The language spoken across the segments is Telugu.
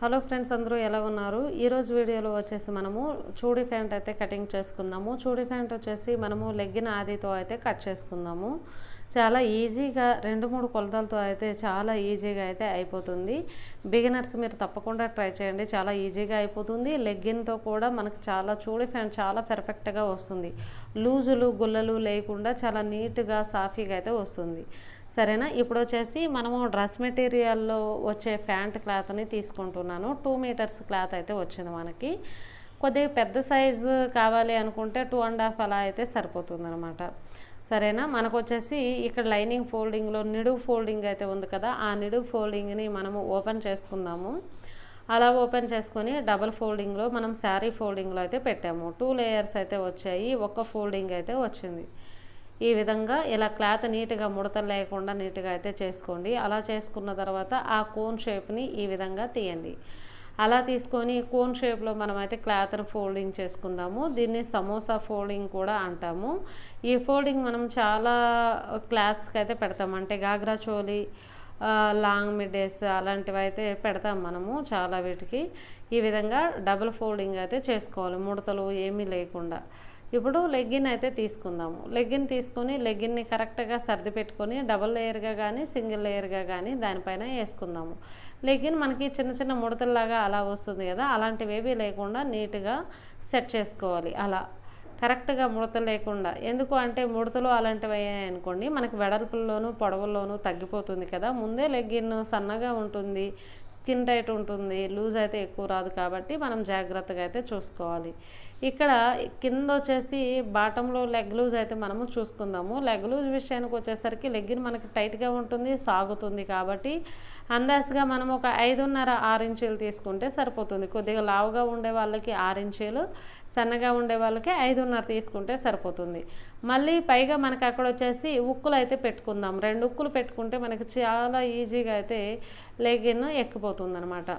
హలో ఫ్రెండ్స్, అందరూ ఎలా ఉన్నారు? ఈరోజు వీడియోలో వచ్చేసి మనము చూడీ ప్యాంట్ అయితే కటింగ్ చేసుకుందాము. చూడీ ప్యాంట్ వచ్చేసి మనము లెగ్గిన్ ఆదితో అయితే కట్ చేసుకుందాము. చాలా ఈజీగా 2-3 కొలతలతో అయితే చాలా ఈజీగా అయితే అయిపోతుంది. బిగినర్స్ మీరు తప్పకుండా ట్రై చేయండి, చాలా ఈజీగా అయిపోతుంది. లెగ్గిన్తో కూడా మనకు చాలా చూడీ ప్యాంట్ చాలా పర్ఫెక్ట్గా వస్తుంది. లూజులు గుల్లలు లేకుండా చాలా నీట్గా సాఫీగా అయితే వస్తుంది. సరేనా? ఇప్పుడు వచ్చేసి మనము డ్రెస్ మెటీరియల్లో వచ్చే ప్యాంట్ క్లాత్ని తీసుకుంటున్నాను. 2 మీటర్స్ క్లాత్ అయితే వచ్చింది మనకి. కొద్దిగా పెద్ద సైజు కావాలి అనుకుంటే 2.5 అలా అయితే సరిపోతుంది అనమాట. సరేనా? మనకు వచ్చేసి ఇక్కడ లైనింగ్ ఫోల్డింగ్లో నిడువు ఫోల్డింగ్ అయితే ఉంది కదా, ఆ నిడువు ఫోల్డింగ్ని మనము ఓపెన్ చేసుకుందాము. అలా ఓపెన్ చేసుకొని డబుల్ ఫోల్డింగ్లో మనం శారీ ఫోల్డింగ్లో అయితే పెట్టాము. 2 లేయర్స్ అయితే వచ్చాయి, ఒక్క ఫోల్డింగ్ అయితే వచ్చింది. ఈ విధంగా ఇలా క్లాత్ నీట్గా ముడతలు లేకుండా నీట్గా అయితే చేసుకోండి. అలా చేసుకున్న తర్వాత ఆ కోన్ షేప్ని ఈ విధంగా తీయండి. అలా తీసుకొని కోన్ షేప్లో మనమైతే క్లాత్ని ఫోల్డింగ్ చేసుకుందాము. దీన్ని సమోసా ఫోల్డింగ్ కూడా అంటాము. ఈ ఫోల్డింగ్ మనం చాలా క్లాత్స్కి అయితే పెడతాము. అంటే గాగ్రా చోలీ, లాంగ్ మిడ్డేస్ అలాంటివి అయితే పెడతాం మనము చాలా వీటికి. ఈ విధంగా డబుల్ ఫోల్డింగ్ అయితే చేసుకోవాలి, ముడతలు ఏమీ లేకుండా. ఇప్పుడు లెగ్గిన్ అయితే తీసుకుందాము. లెగ్గిన్ తీసుకొని లెగ్గిన్ని కరెక్ట్గా సర్ది పెట్టుకొని డబుల్ లేయర్గా కానీ సింగిల్ లేయర్గా కానీ దానిపైన వేసుకుందాము. లెగ్గిన్ మనకి చిన్న చిన్న ముడతల్లాగా అలా వస్తుంది కదా, అలాంటివేవి లేకుండా నీట్గా సెట్ చేసుకోవాలి. అలా కరెక్ట్గా ముడత లేకుండా. ఎందుకు అంటే ముడతలు అలాంటివి అయ్యాయి అనుకోండి, మనకి వెడల్పుల్లోనూ పొడవుల్లోనూ తగ్గిపోతుంది కదా. ముందే లెగ్గిన్ సన్నగా ఉంటుంది, స్కిన్ టైట్ ఉంటుంది, లూజ్ అయితే ఎక్కువ రాదు. కాబట్టి మనం జాగ్రత్తగా అయితే చూసుకోవాలి. ఇక్కడ కింద వచ్చేసి బాటంలో లెగ్ లూజ్ అయితే మనము చూసుకుందాము. లెగ్ లూజ్ విషయానికి వచ్చేసరికి లెగ్గిన్ మనకి టైట్గా ఉంటుంది, సాగుతుంది. కాబట్టి అందాజుగా మనం ఒక 5.5-6 ఇంచీలు తీసుకుంటే సరిపోతుంది. కొద్దిగా లావుగా ఉండే వాళ్ళకి 6 ఇంచీలు, సన్నగా ఉండే వాళ్ళకి 5.5 తీసుకుంటే సరిపోతుంది. మళ్ళీ పైగా మనకి అక్కడ వచ్చేసి ఉక్కులు అయితే పెట్టుకుందాం. 2 ఉక్కులు పెట్టుకుంటే మనకి చాలా ఈజీగా అయితే లెగ్గిన్ ఎక్కిపోతుంది అనమాట.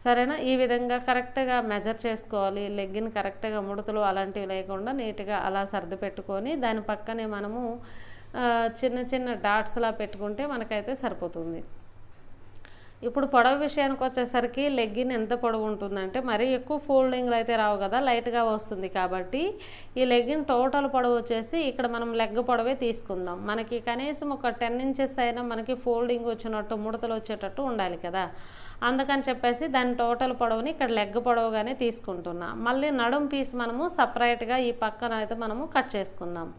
సరేనా? ఈ విధంగా కరెక్ట్గా మెజర్ చేసుకోవాలి. లెగ్గిన్ కరెక్ట్గా ముడతలు అలాంటివి లేకుండా నీట్గా అలా సర్ది పెట్టుకొని దాని పక్కనే మనము చిన్న చిన్న డాట్స్లా పెట్టుకుంటే మనకైతే సరిపోతుంది. ఇప్పుడు పొడవు విషయానికి వచ్చేసరికి లెగ్గిన్ ఎంత పొడవు ఉంటుందంటే మరీ ఎక్కువ ఫోల్డింగ్లు అయితే రావు కదా, లైట్గా వస్తుంది. కాబట్టి ఈ లెగ్గిన్ టోటల్ పొడవు వచ్చేసి ఇక్కడ మనం లెగ్ పొడవే తీసుకుందాం. మనకి కనీసం ఒక 10 ఇంచెస్ అయినా మనకి ఫోల్డింగ్ వచ్చినట్టు ముడతలు వచ్చేటట్టు ఉండాలి కదా. అందుకని చెప్పేసి దాని టోటల్ పొడవుని ఇక్కడ లెగ్ పొడవుగానే తీసుకుంటున్నా. మళ్ళీ నడుం పీస్ మనము సపరేట్గా ఈ పక్కన అయితే మనము కట్ చేసుకుందాం.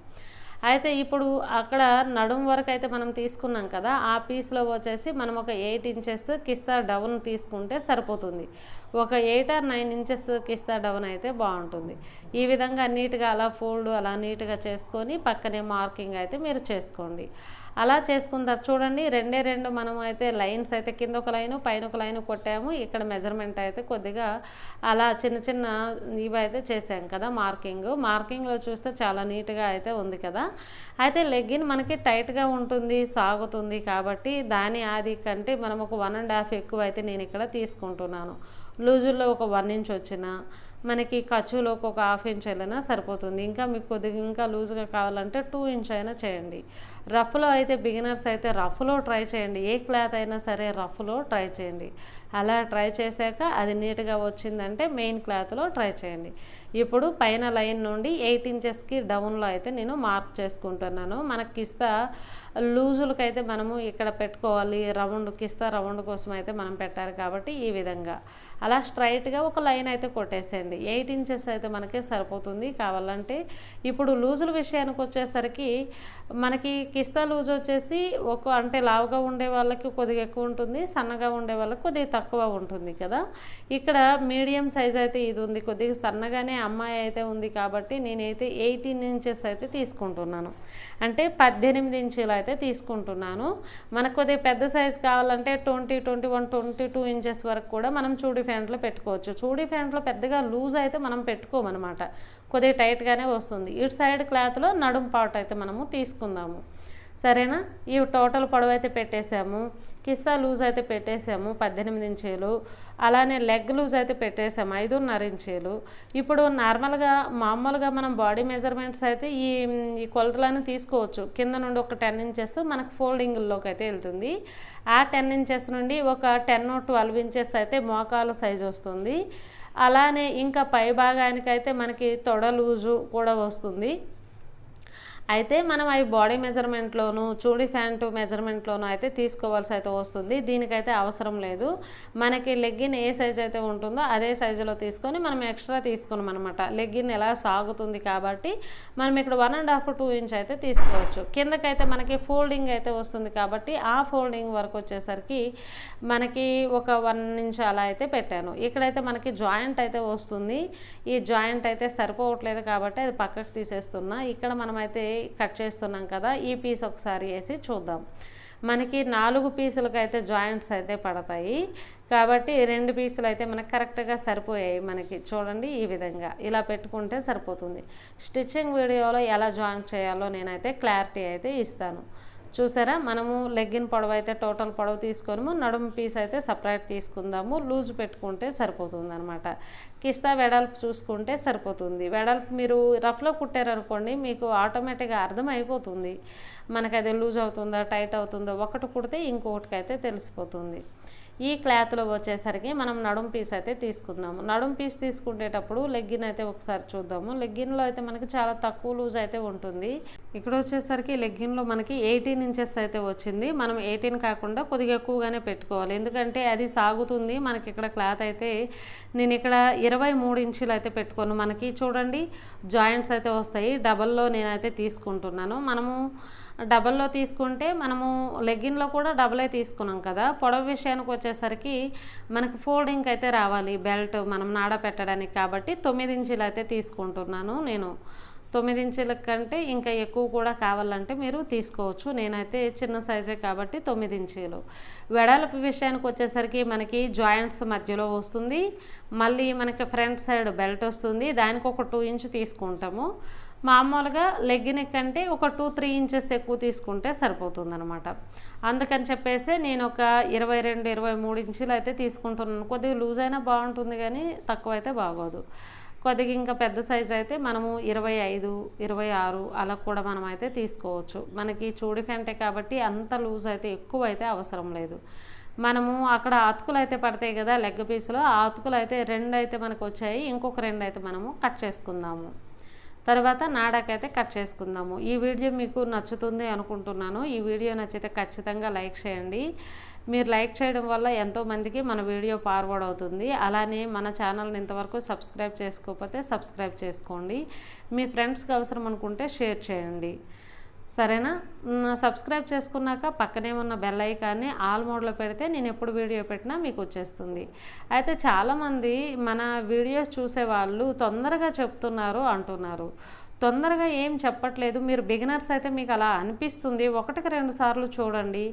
అయితే ఇప్పుడు అక్కడ నడుం వరకు అయితే మనం తీసుకున్నాం కదా, ఆ పీస్లో వచ్చేసి మనం ఒక 8 ఇంచెస్ కిస్తా డౌన్ తీసుకుంటే సరిపోతుంది. ఒక 8 or 9 ఇంచెస్ కిస్తా డౌన్ అయితే బాగుంటుంది. ఈ విధంగా నీట్గా అలా ఫోల్డ్ అలా నీట్గా చేసుకొని పక్కనే మార్కింగ్ అయితే మీరు చేసుకోండి. అలా చేసుకుంటారు చూడండి. 2 మనం అయితే లైన్స్ అయితే కింద ఒక లైను పైన ఒక లైను కొట్టాము. ఇక్కడ మెజర్మెంట్ అయితే కొద్దిగా అలా చిన్న చిన్న ఇవి అయితే చేసాం కదా. మార్కింగ్లో చూస్తే చాలా నీట్గా అయితే ఉంది కదా. అయితే లెగ్గిన్ మనకి టైట్గా ఉంటుంది, సాగుతుంది. కాబట్టి దాని ఆది కంటే మనం ఒక 1.5 ఎక్కువ అయితే నేను ఇక్కడ తీసుకుంటున్నాను. లూజుల్లో ఒక 1 ఇంచ్ వచ్చిన మనకి ఖర్చులోకి ఒక 1/2 ఇంచ్ వెళ్ళినా సరిపోతుంది. ఇంకా మీకు కొద్దిగా ఇంకా లూజ్గా కావాలంటే 2 ఇంచ్ అయినా చేయండి. రఫ్లో అయితే బిగినర్స్ అయితే రఫ్లో ట్రై చేయండి. ఏ క్లాత్ అయినా సరే రఫ్లో ట్రై చేయండి. అలా ట్రై చేశాక అది నీట్గా వచ్చిందంటే మెయిన్ క్లాత్లో ట్రై చేయండి. ఇప్పుడు పైన లైన్ నుండి 8 ఇంచెస్కి డౌన్లో అయితే నేను మార్క్ చేసుకుంటున్నాను. మనకి కిస్తా లూజులకైతే మనము ఇక్కడ పెట్టుకోవాలి. కిస్తా రౌండ్ కోసం అయితే మనం పెట్టాలి. కాబట్టి ఈ విధంగా అలా స్ట్రైట్గా ఒక లైన్ అయితే కొట్టేసేయండి. 8 ఇంచెస్ అయితే మనకి సరిపోతుంది. కావాలంటే ఇప్పుడు లూజుల విషయానికి వచ్చేసరికి మనకి కిస్తా లూజ్ వచ్చేసి అంటే లావుగా ఉండే వాళ్ళకి కొద్దిగా ఎక్కువ ఉంటుంది, సన్నగా ఉండే వాళ్ళకి కొద్దిగా తక్కువ ఉంటుంది కదా. ఇక్కడ మీడియం సైజ్ అయితే ఇది ఉంది, కొద్దిగా సన్నగానే అమ్మాయి అయితే ఉంది. కాబట్టి నేనైతే 18 ఇంచెస్ అయితే తీసుకుంటున్నాను. అంటే 18 ఇంచులు అయితే తీసుకుంటున్నాను. మనకు కొద్దిగా పెద్ద సైజ్ కావాలంటే 20, 21, 22 ఇంచెస్ వరకు కూడా మనం చూడీ ప్యాంట్లో పెట్టుకోవచ్చు. చూడీ ప్యాంట్లో పెద్దగా లూజ్ అయితే మనం పెట్టుకోమన్నమాట, కొద్దిగా టైట్గానే వస్తుంది. ఇటు సైడ్ క్లాత్లో నడుం పార్ట్ అయితే మనము తీసుకుందాము. సరేనా? ఈ టోటల్ పొడవు అయితే పెట్టేసాము. కిస్తా లూజ్ అయితే పెట్టేసాము 18 ఇంచీలు. అలానే లెగ్ లూజ్ అయితే పెట్టేసాము 5.5 ఇంచీలు. ఇప్పుడు మామూలుగా మనం బాడీ మెజర్మెంట్స్ అయితే ఈ కొలతలను తీసుకోవచ్చు. కింద నుండి ఒక 10 ఇంచెస్ మనకు ఫోల్డింగ్లోకి అయితే వెళ్తుంది. ఆ 10 ఇంచెస్ నుండి ఒక 10-12 ఇంచెస్ అయితే మోకాల సైజు వస్తుంది. అలానే ఇంకా పై భాగానికైతే మనకి తొడ లూజు కూడా వస్తుంది. అయితే మనం అవి బాడీ మెజర్మెంట్లోను చూడీ ప్యాంటు మెజర్మెంట్లోనూ అయితే తీసుకోవాల్సి అయితే వస్తుంది. దీనికైతే అవసరం లేదు. మనకి లెగ్గిన్ ఏ సైజ్ అయితే ఉంటుందో అదే సైజులో తీసుకొని మనం ఎక్స్ట్రా తీసుకున్నాం అనమాట. లెగ్గిన్ ఎలా సాగుతుంది కాబట్టి మనం ఇక్కడ 1.5-2 ఇంచ్ అయితే తీసుకోవచ్చు. కిందకైతే మనకి ఫోల్డింగ్ అయితే వస్తుంది కాబట్టి ఆ ఫోల్డింగ్ వరకు వచ్చేసరికి మనకి ఒక 1 ఇంచ్ అలా అయితే పెట్టాను. ఇక్కడైతే మనకి జాయింట్ అయితే వస్తుంది. ఈ జాయింట్ అయితే సరిపోవట్లేదు కాబట్టి అది పక్కకు తీసేస్తున్నా. ఇక్కడ మనమైతే కట్ చేస్తున్నాం కదా, ఈ పీస్ ఒకసారి వేసి చూద్దాం. మనకి 4 పీసులకు అయితే జాయింట్స్ అయితే పడతాయి కాబట్టి 2 పీసులు అయితే మనకు కరెక్ట్గా సరిపోయాయి. మనకి చూడండి ఈ విధంగా ఇలా పెట్టుకుంటే సరిపోతుంది. స్టిచ్చింగ్ వీడియోలో ఎలా జాయింట్ చేయాలో నేనైతే క్లారిటీ అయితే ఇస్తాను. చూసారా, మనము లెగ్గిన్ పొడవు అయితే టోటల్ పొడవు తీసుకొని నడుము పీస్ అయితే సపరేట్ తీసుకుందాము. లూజ్ పెట్టుకుంటే సరిపోతుంది అనమాట. కిస్తా వెడల్పు చూసుకుంటే సరిపోతుంది. వెడల్పు మీరు రఫ్లో కుట్టారనుకోండి మీకు ఆటోమేటిక్గా అర్థమైపోతుంది మనకు అది లూజ్ అవుతుందా టైట్ అవుతుందో. ఒకటి కుడితే ఇంకొకటికి అయితే తెలిసిపోతుంది. ఈ క్లాత్లో వచ్చేసరికి మనం నడుం పీస్ అయితే తీసుకుందాము. నడుం పీస్ తీసుకునేటప్పుడు లెగ్గిన్ అయితే ఒకసారి చూద్దాము. లెగ్గిన్లో అయితే మనకి చాలా తక్కువ లూజ్ అయితే ఉంటుంది. ఇక్కడ వచ్చేసరికి లెగ్గిన్లో మనకి 18 ఇంచెస్ అయితే వచ్చింది. మనం 18 కాకుండా కొద్దిగా ఎక్కువగానే పెట్టుకోవాలి, ఎందుకంటే అది సాగుతుంది. మనకి ఇక్కడ క్లాత్ అయితే నేను ఇక్కడ 23 ఇంచులు అయితే పెట్టుకోను. మనకి చూడండి జాయింట్స్ అయితే వస్తాయి. డబల్లో నేనైతే తీసుకుంటున్నాను. మనము డబల్లో తీసుకుంటే మనము లెగ్గిన్లో కూడా డబలే తీసుకున్నాం కదా. పొడవు విషయానికి వచ్చేసరికి మనకి ఫోల్డింగ్ అయితే రావాలి బెల్ట్ మనం నాడ పెట్టడానికి కాబట్టి 9 ఇంచులు అయితే తీసుకుంటున్నాను నేను. 9 ఇంచుల కంటే ఇంకా ఎక్కువ కూడా కావాలంటే మీరు తీసుకోవచ్చు. నేనైతే చిన్న సైజే కాబట్టి 9 ఇంచులు. వెడల్పు విషయానికి వచ్చేసరికి మనకి జాయింట్స్ మధ్యలో వస్తుంది. మళ్ళీ మనకి ఫ్రంట్ సైడ్ బెల్ట్ వస్తుంది. దానికి ఒక 2 ఇంచ్ తీసుకుంటాము. మామూలుగా లెగ్గిన్ కంటే ఒక 2-3 ఇంచెస్ ఎక్కువ తీసుకుంటే సరిపోతుంది అనమాట. అందుకని చెప్పేసి నేను ఒక 22-23 ఇంచులు అయితే తీసుకుంటున్నాను. కొద్దిగా లూజ్ అయినా బాగుంటుంది కానీ తక్కువ అయితే బాగోదు. కొద్దిగా ఇంకా పెద్ద సైజు అయితే మనము 25-26 అలా కూడా మనం అయితే తీసుకోవచ్చు. మనకి చూడి ప్యాంటే కాబట్టి అంత లూజ్ అయితే ఎక్కువ అయితే అవసరం లేదు. మనము అక్కడ అతుకులు అయితే పడతాయి కదా లెగ్ పీస్లో, ఆ అతుకులు అయితే 2 అయితే మనకు వచ్చాయి. ఇంకొక 2 అయితే మనము కట్ చేసుకుందాము. తర్వాత నాడాకైతే కట్ చేసుకుందాము. ఈ వీడియో మీకు నచ్చుతుంది అనుకుంటున్నాను. ఈ వీడియో నచ్చితే ఖచ్చితంగా లైక్ చేయండి. మీరు లైక్ చేయడం వల్ల ఎంతోమందికి మన వీడియో ఫార్వర్డ్ అవుతుంది. అలానే మన ఛానల్ని ఇంతవరకు సబ్స్క్రైబ్ చేసుకోకపోతే సబ్స్క్రైబ్ చేసుకోండి. మీ ఫ్రెండ్స్కి అవసరం అనుకుంటే షేర్ చేయండి, సరేనా. సబ్స్క్రైబ్ చేసుకున్నాక పక్కనే ఉన్న బెల్ ఐకాన్ని ఆల్ మోడ్లో పెడితే నేను ఎప్పుడు వీడియో పెట్టినా మీకు వచ్చేస్తుంది. అయితే చాలామంది మన వీడియోస్ చూసేవాళ్ళు తొందరగా చెప్తున్నారు అంటున్నారు. తొందరగా ఏం చెప్పట్లేదు. మీరు బిగినర్స్ అయితే మీకు అలా అనిపిస్తుంది. 1-2 సార్లు చూడండి.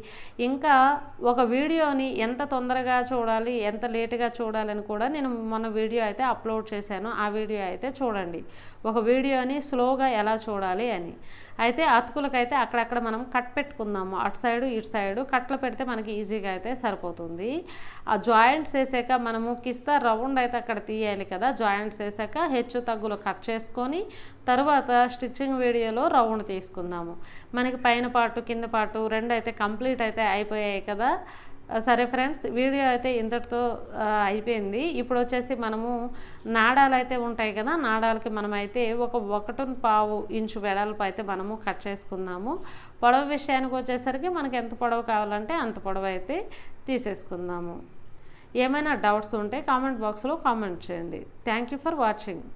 ఇంకా ఒక వీడియోని ఎంత తొందరగా చూడాలి ఎంత లేటుగా చూడాలని కూడా నేను మొన్న వీడియో అయితే అప్లోడ్ చేశాను. ఆ వీడియో అయితే చూడండి, ఒక వీడియోని స్లోగా ఎలా చూడాలి అని. అయితే అతుకులకైతే అక్కడక్కడ మనం కట్ పెట్టుకుందాము. అటు సైడు ఇటు సైడు కట్లు పెడితే మనకి ఈజీగా అయితే సరిపోతుంది. ఆ జాయింట్స్ వేసాక మనము కిస్తా రౌండ్ అయితే అక్కడ తీయాలి కదా. జాయింట్స్ వేసాక హెచ్చు తగ్గులు కట్ చేసుకొని తర్వాత స్టిచ్చింగ్ వీడియోలో రౌండ్ తీసుకుందాము. మనకి పైన పార్టు కింద పార్టు 2 అయితే కంప్లీట్ అయితే అయిపోయాయి కదా. సరే ఫ్రెండ్స్, వీడియో అయితే ఇంతటితో అయిపోయింది. ఇప్పుడు వచ్చేసి మనము నాడాలు అయితే ఉంటాయి కదా, నాడాలకి మనమైతే ఒక 1.5 ఇంచు వెడల్పు అయితే మనము కట్ చేసుకుందాము. పొడవు విషయానికి వచ్చేసరికి మనకి ఎంత పొడవు కావాలంటే అంత పొడవు అయితే తీసేసుకుందాము. ఏమైనా డౌట్స్ ఉంటే కామెంట్ బాక్స్లో కామెంట్ చేయండి. Thank you for watching.